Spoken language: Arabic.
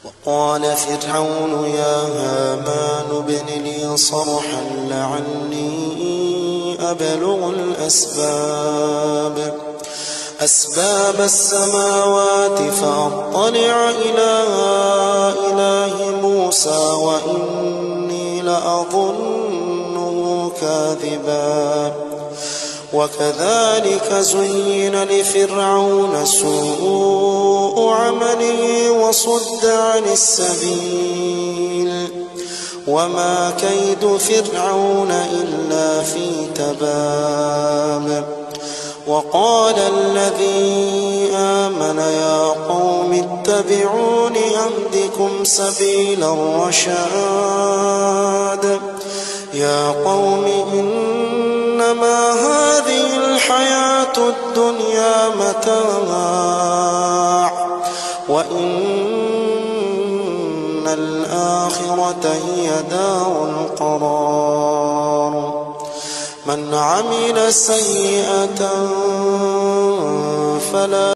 وقال فرعون يا هامان ابن لي صرحا لعلي أبلغ أسباب السماوات فأطلع إلى إله موسى وإني لأظنه كاذبا. وكذلك زين لفرعون سوء عمله وصد عن السبيل وما كيد فرعون إلا في تباب. وقال الذي آمن يا قوم اتبعون أهدكم سبيل الرشاد. يا قوم إنما هذه الحياة الدنيا متاع وإن الآخرة هي دار القرار. من عمل سيئة فلا